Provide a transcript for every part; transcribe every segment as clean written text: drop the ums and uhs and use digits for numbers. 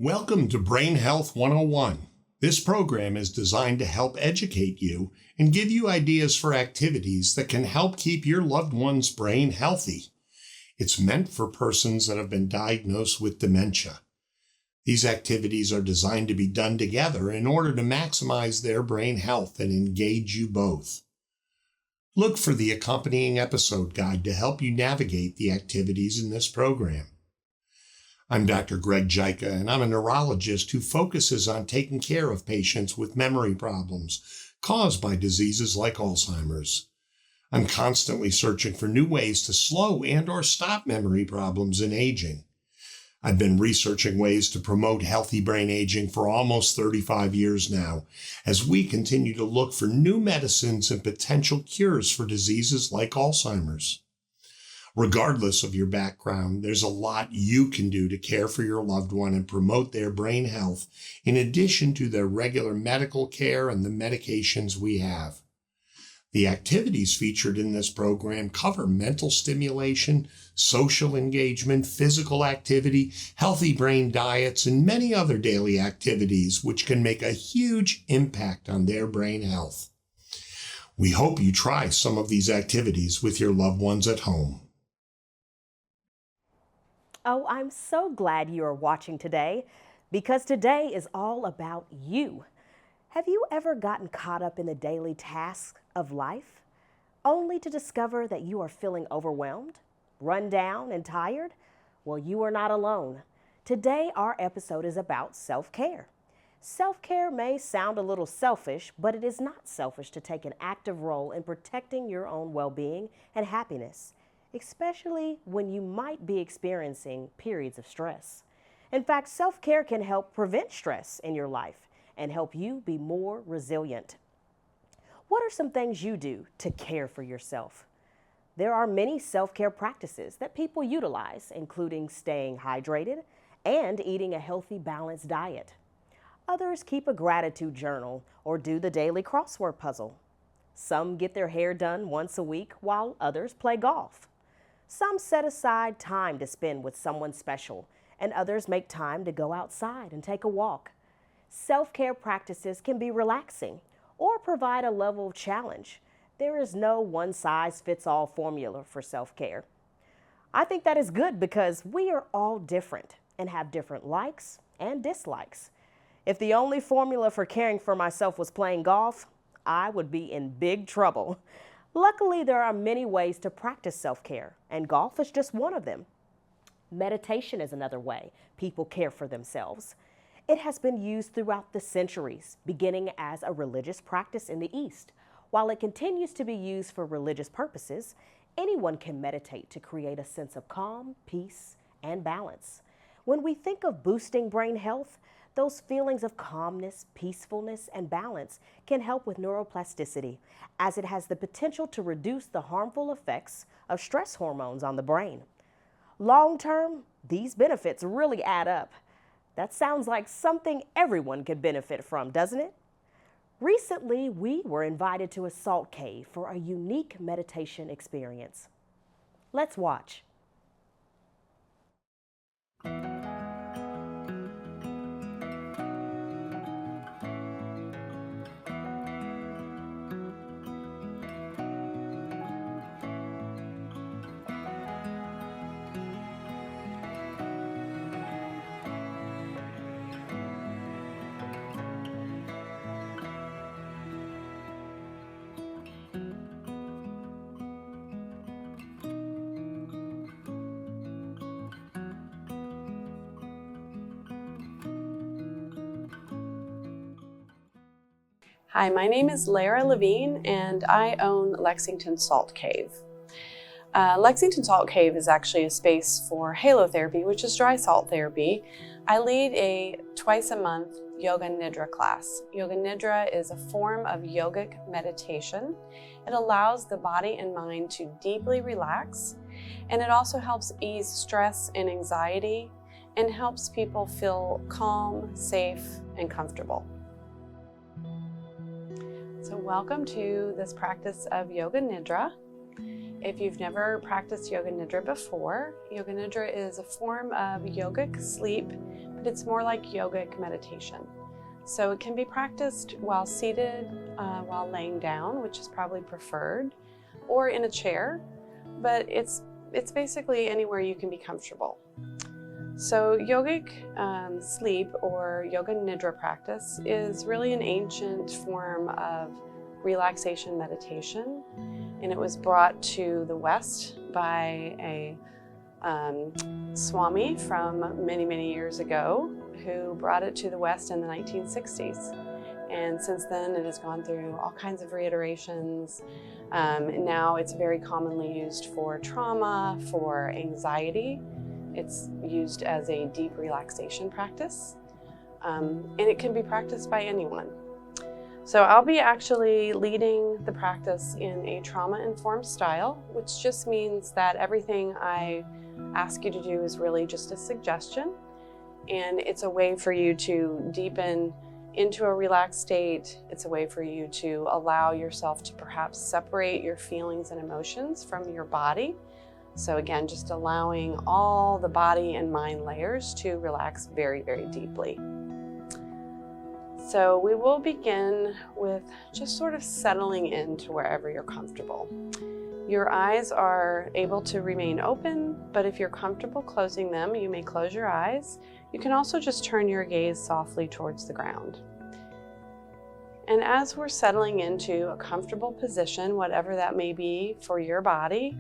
Welcome to Brain Health 101. This program is designed to help educate you and give you ideas for activities that can help keep your loved one's brain healthy. It's meant for persons that have been diagnosed with dementia. These activities are designed to be done together in order to maximize their brain health and engage you both. Look for the accompanying episode guide to help you navigate the activities in this program. I'm Dr. Greg Jica, and I'm a neurologist who focuses on taking care of patients with memory problems caused by diseases like Alzheimer's. I'm constantly searching for new ways to slow and/or stop memory problems in aging. I've been researching ways to promote healthy brain aging for almost 35 years now, as we continue to look for new medicines and potential cures for diseases like Alzheimer's. Regardless of your background, there's a lot you can do to care for your loved one and promote their brain health, in addition to their regular medical care and the medications we have. The activities featured in this program cover mental stimulation, social engagement, physical activity, healthy brain diets, and many other daily activities which can make a huge impact on their brain health. We hope you try some of these activities with your loved ones at home. Oh, I'm so glad you are watching today, because today is all about you. Have you ever gotten caught up in the daily tasks of life, only to discover that you are feeling overwhelmed, run down, and tired? Well, you are not alone. Today, our episode is about self-care. Self-care may sound a little selfish, but it is not selfish to take an active role in protecting your own well-being and happiness, especially when you might be experiencing periods of stress. In fact, self-care can help prevent stress in your life and help you be more resilient. What are some things you do to care for yourself? There are many self-care practices that people utilize, including staying hydrated and eating a healthy, balanced diet. Others keep a gratitude journal or do the daily crossword puzzle. Some get their hair done once a week, while others play golf. Some set aside time to spend with someone special, and others make time to go outside and take a walk. Self-care practices can be relaxing or provide a level of challenge. There is no one-size-fits-all formula for self-care. I think that is good because we are all different and have different likes and dislikes. If the only formula for caring for myself was playing golf, I would be in big trouble. Luckily, there are many ways to practice self-care, and golf is just one of them. Meditation is another way people care for themselves. It has been used throughout the centuries, beginning as a religious practice in the East. While it continues to be used for religious purposes, anyone can meditate to create a sense of calm, peace, and balance. When we think of boosting brain health, those feelings of calmness, peacefulness, and balance can help with neuroplasticity, as it has the potential to reduce the harmful effects of stress hormones on the brain. Long term, these benefits really add up. That sounds like something everyone could benefit from, doesn't it? Recently, we were invited to a salt cave for a unique meditation experience. Let's watch. Hi, my name is Lara Levine, and I own Lexington Salt Cave. Lexington Salt Cave is actually a space for halotherapy, which is dry salt therapy. I lead a twice-a-month Yoga Nidra class. Yoga Nidra is a form of yogic meditation. It allows the body and mind to deeply relax, and it also helps ease stress and anxiety and helps people feel calm, safe, and comfortable. So welcome to this practice of Yoga Nidra. If you've never practiced Yoga Nidra before, Yoga Nidra is a form of yogic sleep, but it's more like yogic meditation. So it can be practiced while seated, while laying down, which is probably preferred, or in a chair, but it's basically anywhere you can be comfortable. So yogic sleep or Yoga Nidra practice is really an ancient form of relaxation meditation, and it was brought to the West by a Swami from many years ago who brought it to the West in the 1960s. And since then it has gone through all kinds of reiterations. And now it's very commonly used for trauma, for anxiety. It's used as a deep relaxation practice. And it can be practiced by anyone. So I'll be actually leading the practice in a trauma-informed style, which just means that everything I ask you to do is really just a suggestion. And it's a way for you to deepen into a relaxed state. It's a way for you to allow yourself to perhaps separate your feelings and emotions from your body. So again, just allowing all the body and mind layers to relax very deeply. So we will begin with just sort of settling into wherever you're comfortable. Your eyes are able to remain open, but if you're comfortable closing them, you may close your eyes. You can also just turn your gaze softly towards the ground. And as we're settling into a comfortable position, whatever that may be for your body,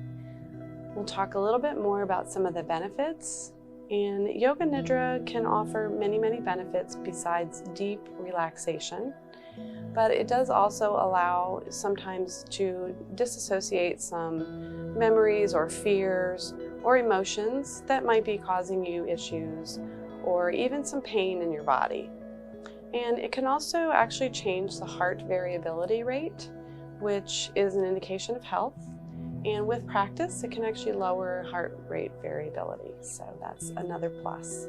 we'll talk a little bit more about some of the benefits. And Yoga Nidra can offer many benefits besides deep relaxation, but it does also allow sometimes to disassociate some memories or fears or emotions that might be causing you issues or even some pain in your body. And it can also actually change the heart variability rate, which is an indication of health. And with practice, it can actually lower heart rate variability. So that's another plus.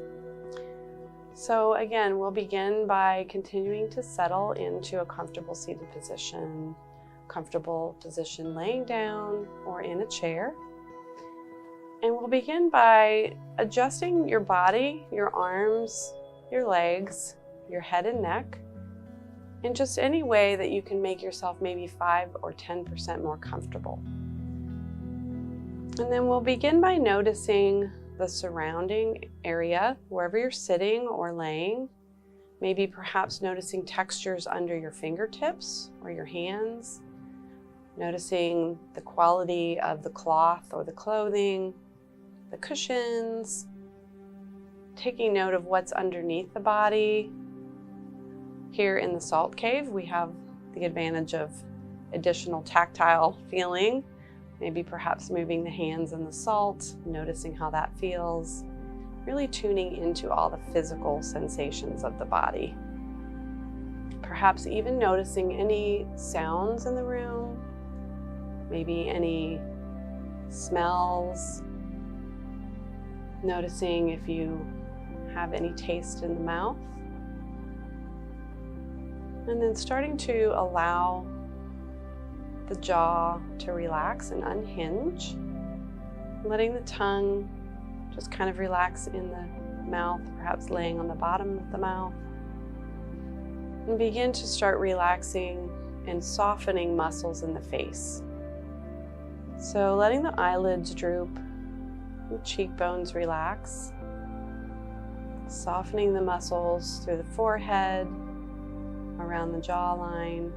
So again, we'll begin by continuing to settle into a comfortable seated position, comfortable position laying down or in a chair. And we'll begin by adjusting your body, your arms, your legs, your head and neck, in just any way that you can make yourself maybe 5 or 10% more comfortable. And then we'll begin by noticing the surrounding area, wherever you're sitting or laying. Maybe perhaps noticing textures under your fingertips or your hands. Noticing the quality of the cloth or the clothing, the cushions. Taking note of what's underneath the body. Here in the Salt Cave, we have the advantage of additional tactile feeling. Maybe perhaps moving the hands in the salt, noticing how that feels, really tuning into all the physical sensations of the body. Perhaps even noticing any sounds in the room, maybe any smells, noticing if you have any taste in the mouth, and then starting to allow the jaw to relax and unhinge, letting the tongue just kind of relax in the mouth, perhaps laying on the bottom of the mouth, and begin to start relaxing and softening muscles in the face. So letting the eyelids droop, the cheekbones relax, softening the muscles through the forehead, around the jawline,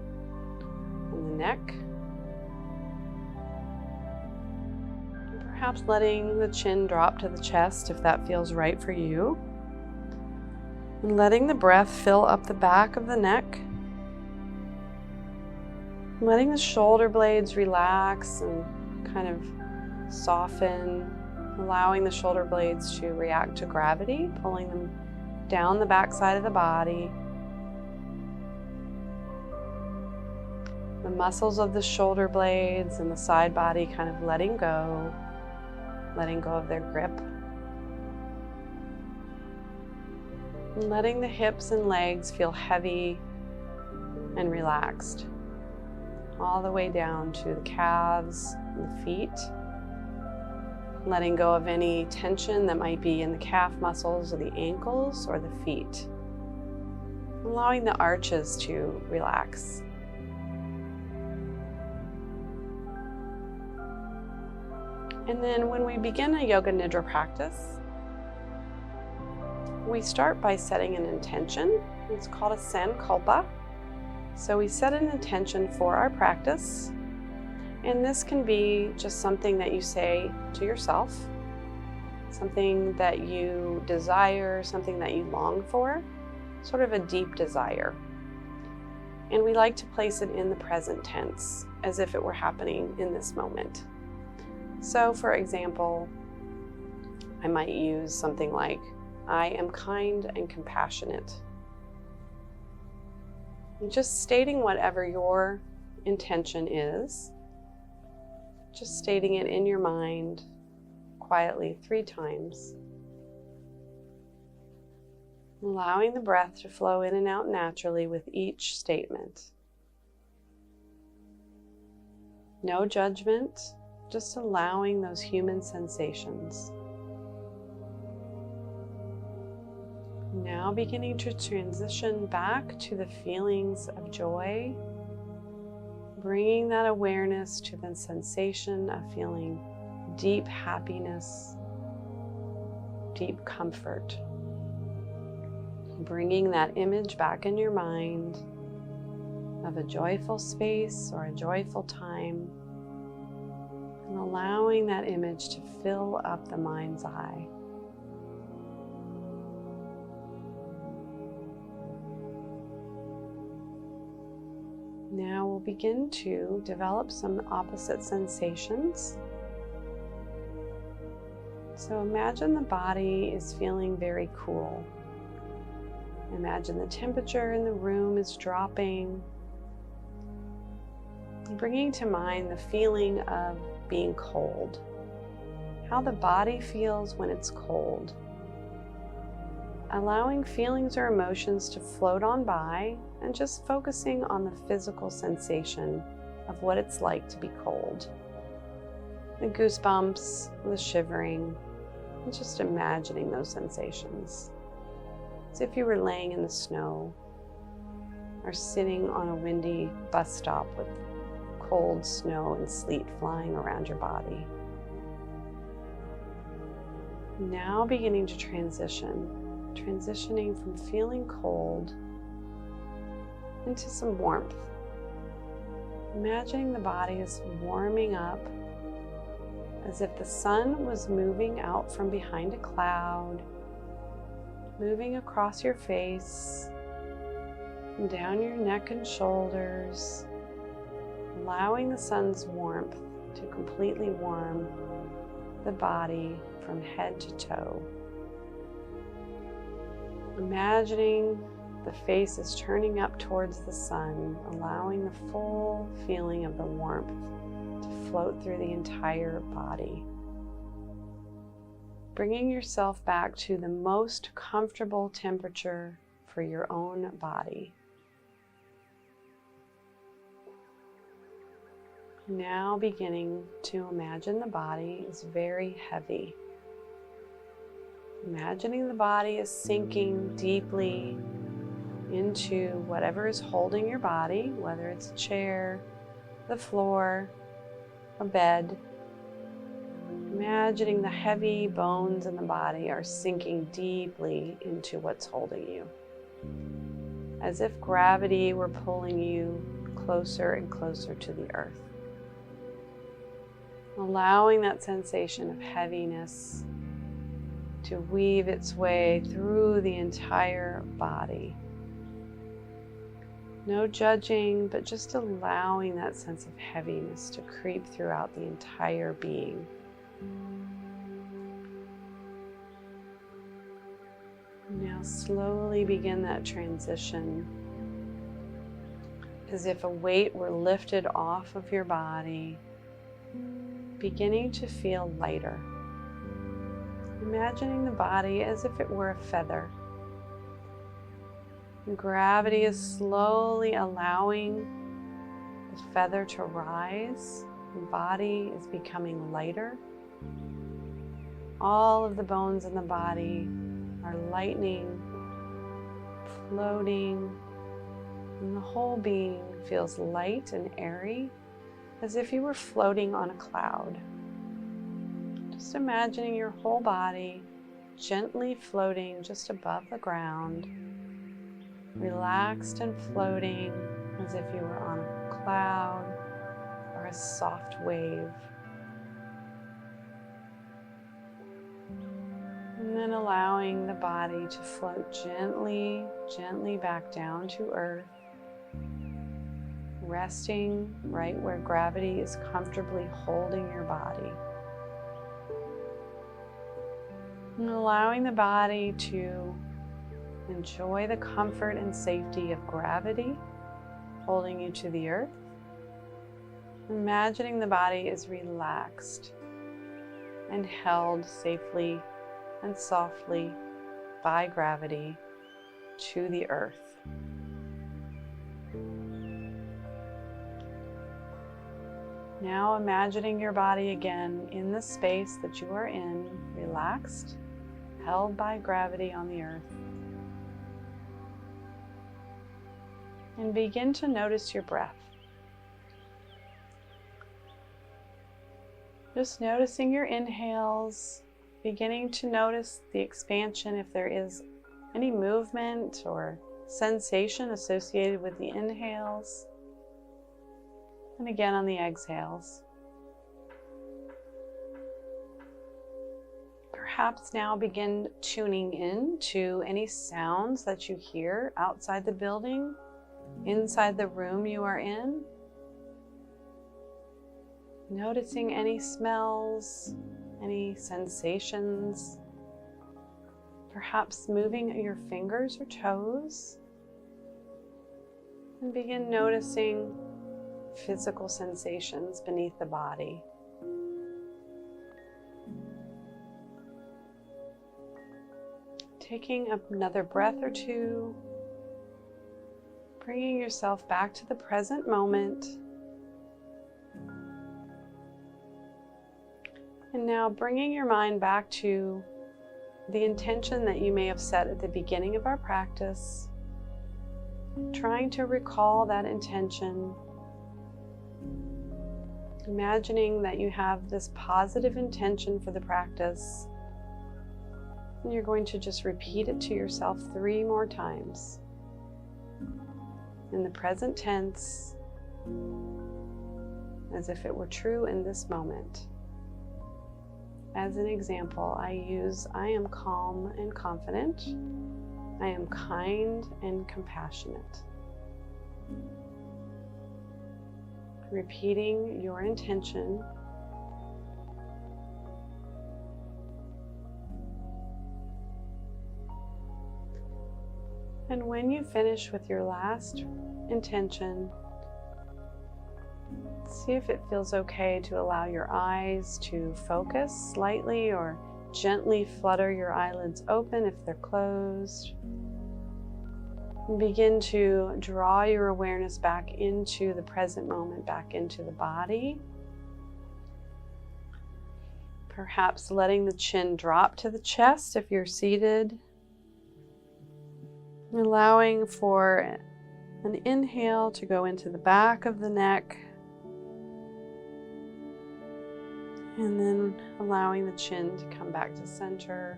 and the neck. Perhaps letting the chin drop to the chest if that feels right for you. And letting the breath fill up the back of the neck. Letting the shoulder blades relax and kind of soften, allowing the shoulder blades to react to gravity, pulling them down the back side of the body. The muscles of the shoulder blades and the side body kind of letting go of their grip. And letting the hips and legs feel heavy and relaxed, all the way down to the calves and the feet. letting go of any tension that might be in the calf muscles or the ankles or the feet. Allowing the arches to relax. And then when we begin a yoga nidra practice, we start by setting an intention. It's called a sankalpa. So we set an intention for our practice. And this can be just something that you say to yourself, something that you desire, something that you long for, sort of a deep desire. And we like to place it in the present tense, as if it were happening in this moment. So for example, I might use something like, I am kind and compassionate. And just stating whatever your intention is, just stating it in your mind quietly 3 times. Allowing the breath to flow in and out naturally with each statement. No judgment, just allowing those human sensations. Now beginning to transition back to the feelings of joy, bringing that awareness to the sensation of feeling deep happiness, deep comfort. Bringing that image back in your mind of a joyful space or a joyful time, and allowing that image to fill up the mind's eye. Now we'll begin to develop some opposite sensations. So imagine the body is feeling very cool. Imagine the temperature in the room is dropping. Bringing to mind the feeling of being cold. How the body feels when it's cold. Allowing feelings or emotions to float on by and just focusing on the physical sensation of what it's like to be cold. The goosebumps, the shivering, and just imagining those sensations. As if you were laying in the snow or sitting on a windy bus stop with cold snow and sleet flying around your body. Now beginning to transitioning from feeling cold into some warmth. Imagining the body is warming up as if the sun was moving out from behind a cloud, moving across your face, and down your neck and shoulders, allowing the sun's warmth to completely warm the body from head to toe. Imagining the face is turning up towards the sun, allowing the full feeling of the warmth to float through the entire body. Bringing yourself back to the most comfortable temperature for your own body. Now beginning to imagine the body is very heavy. Imagining the body is sinking deeply into whatever is holding your body, whether it's a chair, the floor, a bed. Imagining the heavy bones in the body are sinking deeply into what's holding you, as if gravity were pulling you closer and closer to the earth. Allowing that sensation of heaviness to weave its way through the entire body. No judging, but just allowing that sense of heaviness to creep throughout the entire being. Now slowly begin that transition as if a weight were lifted off of your body, beginning to feel lighter. Imagining the body as if it were a feather. Gravity is slowly allowing the feather to rise. The body is becoming lighter. All of the bones in the body are lightening, floating, and the whole being feels light and airy, as if you were floating on a cloud. Just imagining your whole body gently floating just above the ground, relaxed and floating as if you were on a cloud or a soft wave. And then allowing the body to float gently, gently back down to earth, resting right where gravity is comfortably holding your body. And allowing the body to enjoy the comfort and safety of gravity holding you to the earth. Imagining the body is relaxed and held safely and softly by gravity to the earth. Now imagining your body again in the space that you are in, relaxed, held by gravity on the earth. And begin to notice your breath. Just noticing your inhales, beginning to notice the expansion if there is any movement or sensation associated with the inhales. And again on the exhales. Perhaps now begin tuning in to any sounds that you hear outside the building, inside the room you are in. Noticing any smells, any sensations, perhaps moving your fingers or toes, and begin noticing physical sensations beneath the body. Taking another breath or two, bringing yourself back to the present moment. And now bringing your mind back to the intention that you may have set at the beginning of our practice, trying to recall that intention, imagining that you have this positive intention for the practice, and you're going to just repeat it to yourself 3 more times in the present tense, as if it were true in this moment. As an example, I use, I am calm and confident. I am kind and compassionate. Repeating your intention. And when you finish with your last intention, see if it feels okay to allow your eyes to focus slightly or gently flutter your eyelids open if they're closed. And begin to draw your awareness back into the present moment, back into the body. Perhaps letting the chin drop to the chest if you're seated. Allowing for an inhale to go into the back of the neck. And then allowing the chin to come back to center.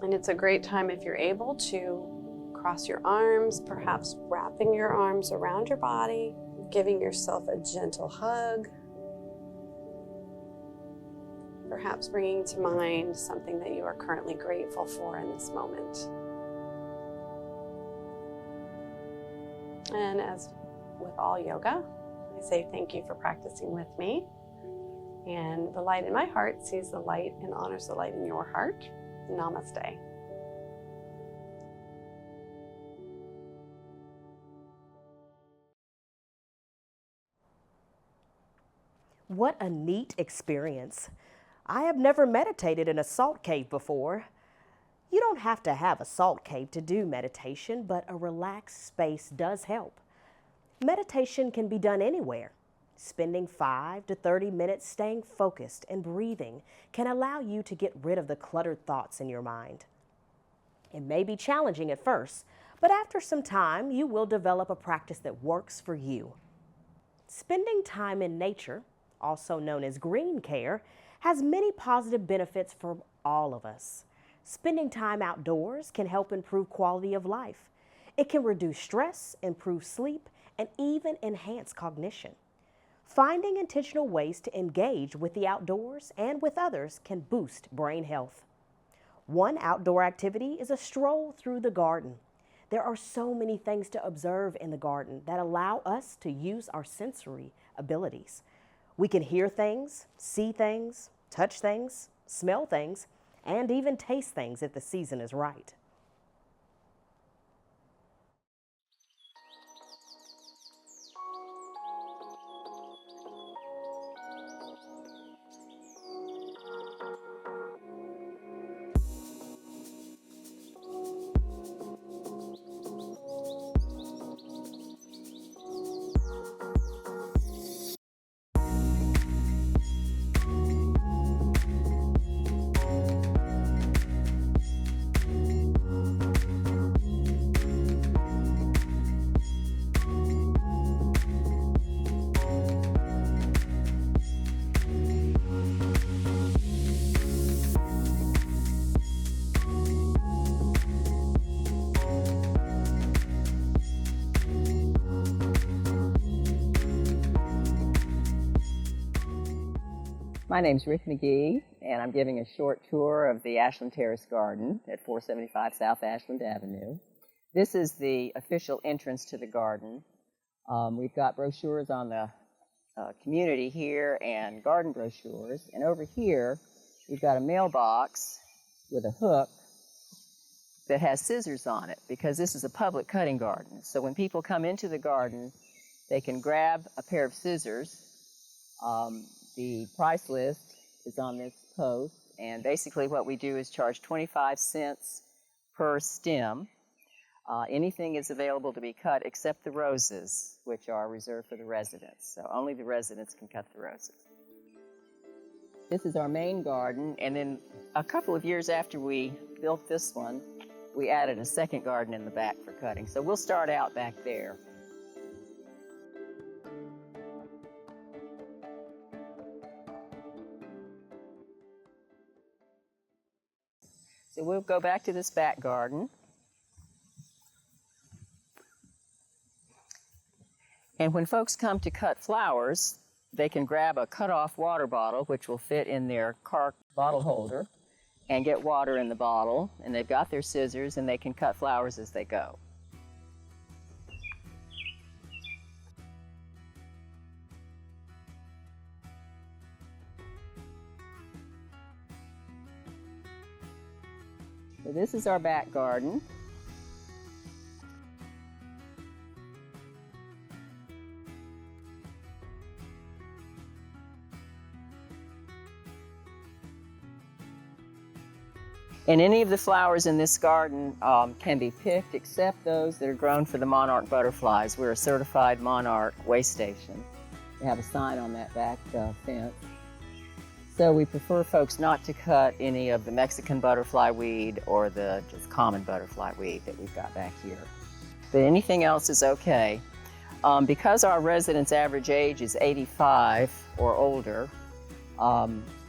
And it's a great time if you're able to cross your arms, perhaps wrapping your arms around your body, giving yourself a gentle hug. Perhaps bringing to mind something that you are currently grateful for in this moment. And as with all yoga, I say thank you for practicing with me. And the light in my heart sees the light and honors the light in your heart. Namaste. What a neat experience. I have never meditated in a salt cave before. You don't have to have a salt cave to do meditation, but a relaxed space does help. Meditation can be done anywhere, Spending 5 to 30 minutes staying focused and breathing can allow you to get rid of the cluttered thoughts in your mind. It may be challenging at first, but after some time, you will develop a practice that works for you. Spending time in nature, also known as green care, has many positive benefits for all of us. Spending time outdoors can help improve quality of life. It can reduce stress, improve sleep, and even enhance cognition. Finding intentional ways to engage with the outdoors and with others can boost brain health. One outdoor activity is a stroll through the garden. There are so many things to observe in the garden that allow us to use our sensory abilities. We can hear things, see things, touch things, smell things, and even taste things if the season is right. My name's Rick McGee, and I'm giving a short tour of the Ashland Terrace Garden at 475 South Ashland Avenue. This is the official entrance to the garden. We've got brochures on the community here and garden brochures. And over here, we've got a mailbox with a hook that has scissors on it because this is a public cutting garden. So when people come into the garden, they can grab a pair of scissors. The price list is on this post, and basically what we do is charge 25 cents per stem. Anything is available to be cut except the roses, which are reserved for the residents. So only the residents can cut the roses. This is our main garden, and then a couple of years after we built this one, we added a second garden in the back for cutting. So we'll start out back there. So we'll go back to this back garden. And when folks come to cut flowers, they can grab a cut-off water bottle, which will fit in their car bottle holder, and get water in the bottle. And they've got their scissors, and they can cut flowers as they go. So this is our back garden. And any of the flowers in this garden can be picked except those that are grown for the monarch butterflies. We're a certified monarch way station. We have a sign on that back fence. So we prefer folks not to cut any of the Mexican butterfly weed or the just common butterfly weed that we've got back here. But anything else is okay. Because our residents' average age is 85 or older,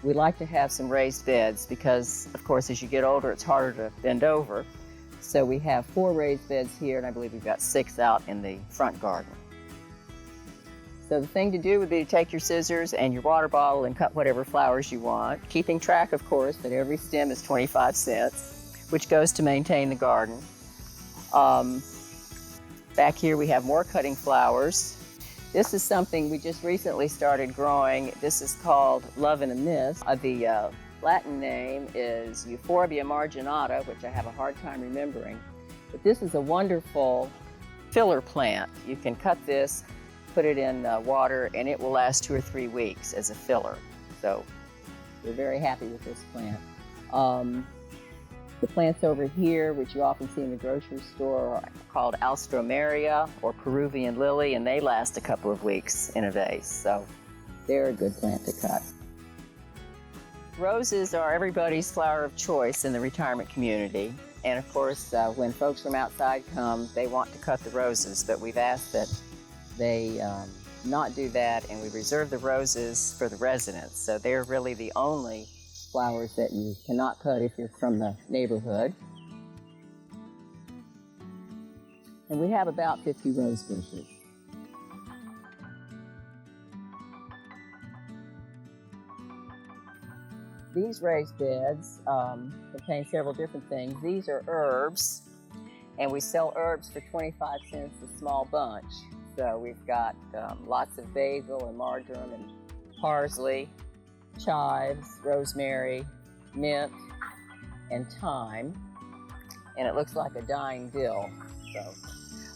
we like to have some raised beds because, of course, as you get older, it's harder to bend over. So we have 4 raised beds here, and I believe we've got 6 out in the front garden. So the thing to do would be to take your scissors and your water bottle and cut whatever flowers you want, keeping track, of course, that every stem is 25 cents, which goes to maintain the garden. Back here we have more cutting flowers. This is something we just recently started growing. This is called Love in a Mist. The Latin name is Euphorbia marginata, which I have a hard time remembering. But this is a wonderful filler plant. You can cut this, put it in water, and it will last 2 or 3 weeks as a filler. So we're very happy with this plant. The plants over here, which you often see in the grocery store, are called Alstroemeria or Peruvian lily, and they last a couple of weeks in a vase, so they're a good plant to cut. Roses are everybody's flower of choice in the retirement community, and of course, when folks from outside come, they want to cut the roses, but we've asked that they not do that, and we reserve the roses for the residents, so they're really the only flowers that you cannot cut if you're from the neighborhood. And we have about 50 rose bushes. These raised beds contain several different things. These are herbs, and we sell herbs for 25 cents a small bunch. So we've got lots of basil and marjoram and parsley, chives, rosemary, mint, and thyme, and it looks like a dying dill.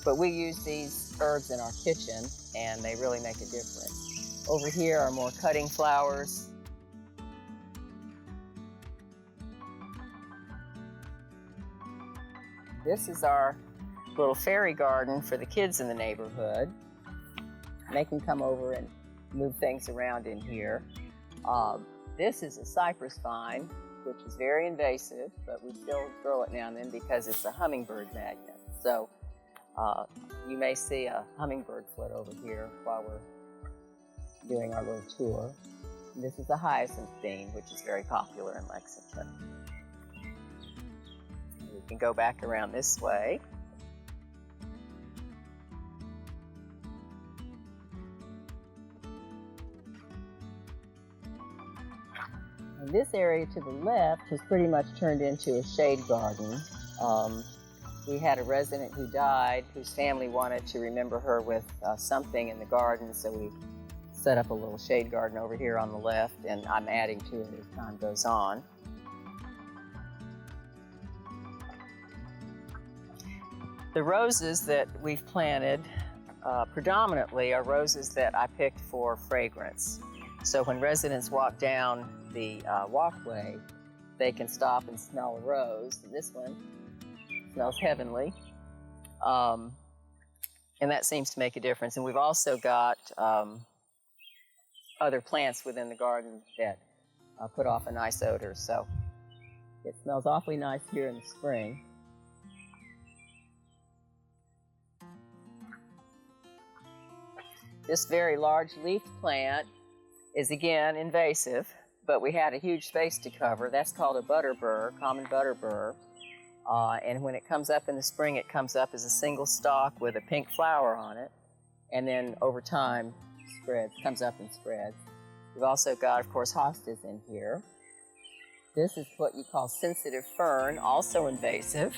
But we use these herbs in our kitchen, and they really make a difference. Over here are more cutting flowers. This is our little fairy garden for the kids in the neighborhood. They can come over and move things around in here. This is a cypress vine, which is very invasive, but we still grow it now and then because it's a hummingbird magnet. So you may see a hummingbird foot over here while we're doing our little tour. And this is a hyacinth bean, which is very popular in Lexington. We can go back around this way. This area to the left has pretty much turned into a shade garden. We had a resident who died whose family wanted to remember her with something in the garden, so we set up a little shade garden over here on the left, and I'm adding to it as time goes on. The roses that we've planted predominantly are roses that I picked for fragrance. So when residents walk down the walkway, they can stop and smell a rose. And this one smells heavenly. And that seems to make a difference. And we've also got other plants within the garden that put off a nice odor. So it smells awfully nice here in the spring. This very large leafed plant is again invasive, but we had a huge space to cover. That's called a butter burr, common butter burr. And when it comes up in the spring, it comes up as a single stalk with a pink flower on it. And then over time, comes up and spreads. We've also got, of course, hostas in here. This is what you call sensitive fern, also invasive,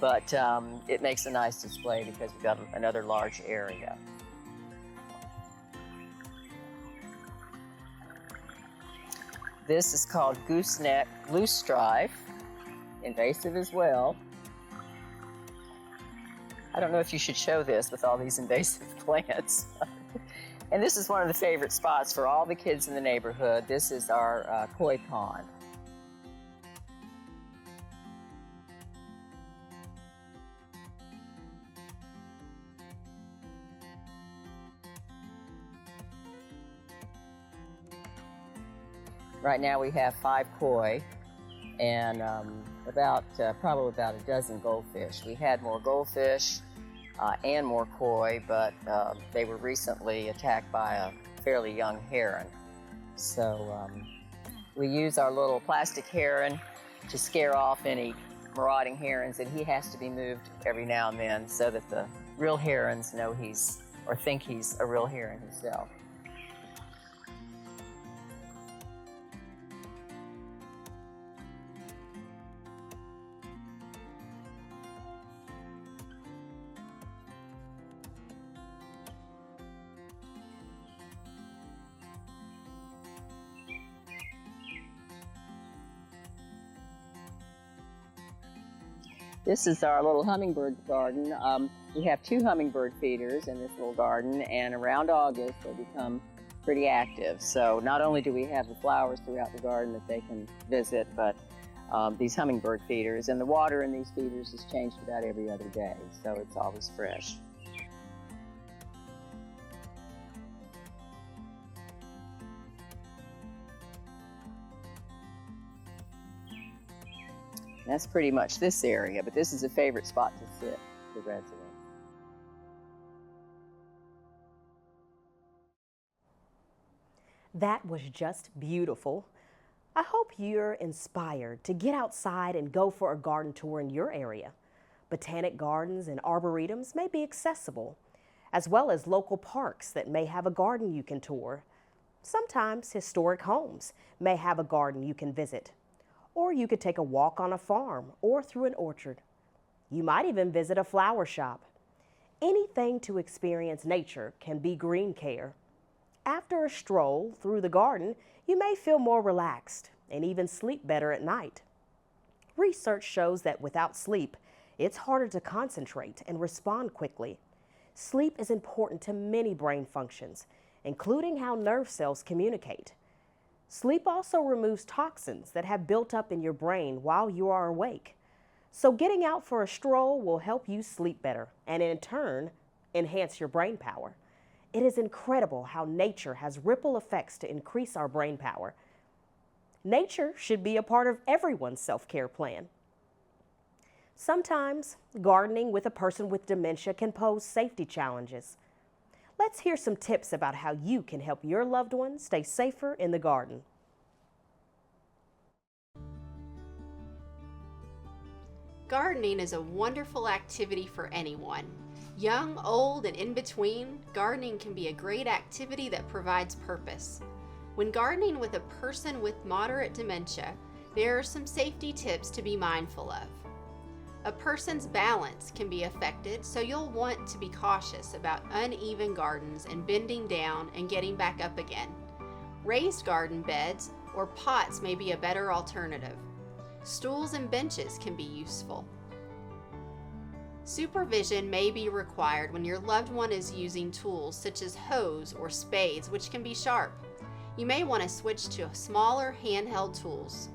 but it makes a nice display because we've got another large area. This is called gooseneck loosestrife, invasive as well. I don't know if you should show this with all these invasive plants. And this is one of the favorite spots for all the kids in the neighborhood. This is our koi pond. Right now we have 5 koi and probably about a dozen goldfish. We had more goldfish and more koi, but they were recently attacked by a fairly young heron. So we use our little plastic heron to scare off any marauding herons, and he has to be moved every now and then so that the real herons know or think he's a real heron himself. This is our little hummingbird garden. We have 2 hummingbird feeders in this little garden, and around August they become pretty active. So not only do we have the flowers throughout the garden that they can visit, but these hummingbird feeders, and the water in these feeders is changed about every other day, so it's always fresh. That's pretty much this area, but this is a favorite spot to sit for residents. That was just beautiful. I hope you're inspired to get outside and go for a garden tour in your area. Botanic gardens and arboretums may be accessible, as well as local parks that may have a garden you can tour. Sometimes historic homes may have a garden you can visit. Or you could take a walk on a farm or through an orchard. You might even visit a flower shop. Anything to experience nature can be green care. After a stroll through the garden, you may feel more relaxed and even sleep better at night. Research shows that without sleep, it's harder to concentrate and respond quickly. Sleep is important to many brain functions, including how nerve cells communicate. Sleep also removes toxins that have built up in your brain while you are awake. So getting out for a stroll will help you sleep better and in turn, enhance your brain power. It is incredible how nature has ripple effects to increase our brain power. Nature should be a part of everyone's self-care plan. Sometimes, gardening with a person with dementia can pose safety challenges. Let's hear some tips about how you can help your loved one stay safer in the garden. Gardening is a wonderful activity for anyone. Young, old, and in between, gardening can be a great activity that provides purpose. When gardening with a person with moderate dementia, there are some safety tips to be mindful of. A person's balance can be affected, so you'll want to be cautious about uneven gardens and bending down and getting back up again. Raised garden beds or pots may be a better alternative. Stools and benches can be useful. Supervision may be required when your loved one is using tools such as hoes or spades, which can be sharp. You may want to switch to smaller handheld tools.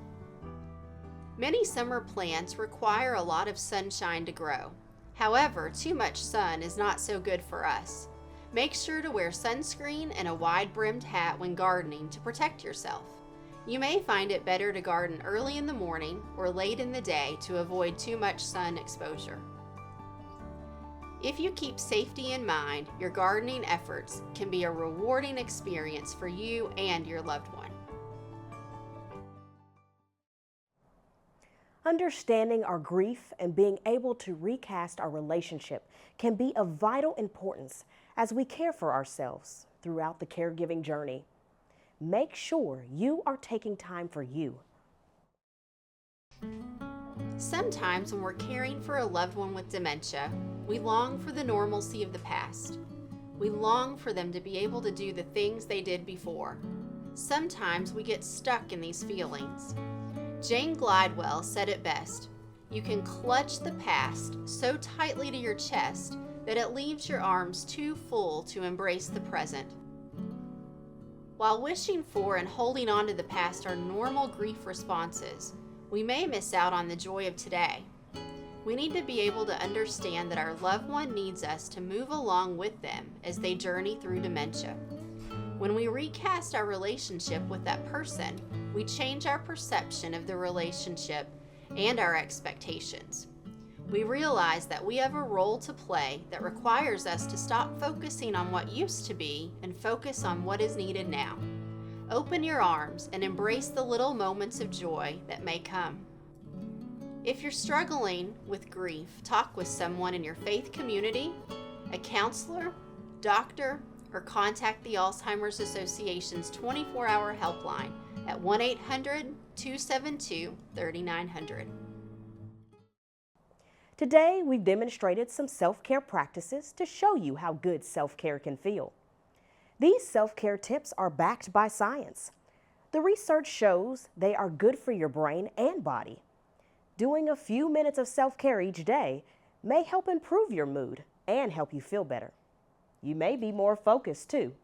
Many summer plants require a lot of sunshine to grow. However, too much sun is not so good for us. Make sure to wear sunscreen and a wide-brimmed hat when gardening to protect yourself. You may find it better to garden early in the morning or late in the day to avoid too much sun exposure. If you keep safety in mind, your gardening efforts can be a rewarding experience for you and your loved one. Understanding our grief and being able to recast our relationship can be of vital importance as we care for ourselves throughout the caregiving journey. Make sure you are taking time for you. Sometimes when we're caring for a loved one with dementia, we long for the normalcy of the past. We long for them to be able to do the things they did before. Sometimes we get stuck in these feelings. Jane Glidewell said it best, "You can clutch the past so tightly to your chest that it leaves your arms too full to embrace the present." While wishing for and holding on to the past are normal grief responses, we may miss out on the joy of today. We need to be able to understand that our loved one needs us to move along with them as they journey through dementia. When we recast our relationship with that person, we change our perception of the relationship and our expectations. We realize that we have a role to play that requires us to stop focusing on what used to be and focus on what is needed now. Open your arms and embrace the little moments of joy that may come. If you're struggling with grief, talk with someone in your faith community, a counselor, doctor, or contact the Alzheimer's Association's 24-hour helpline at 1-800-272-3900. Today, we've demonstrated some self-care practices to show you how good self-care can feel. These self-care tips are backed by science. The research shows they are good for your brain and body. Doing a few minutes of self-care each day may help improve your mood and help you feel better. You may be more focused too.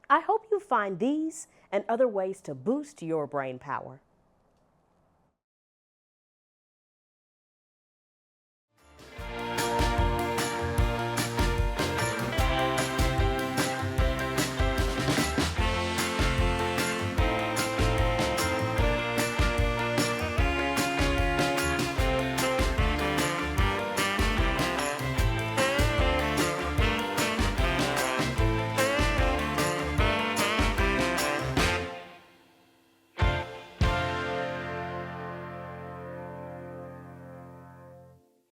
I hope you find these and other ways to boost your brain power.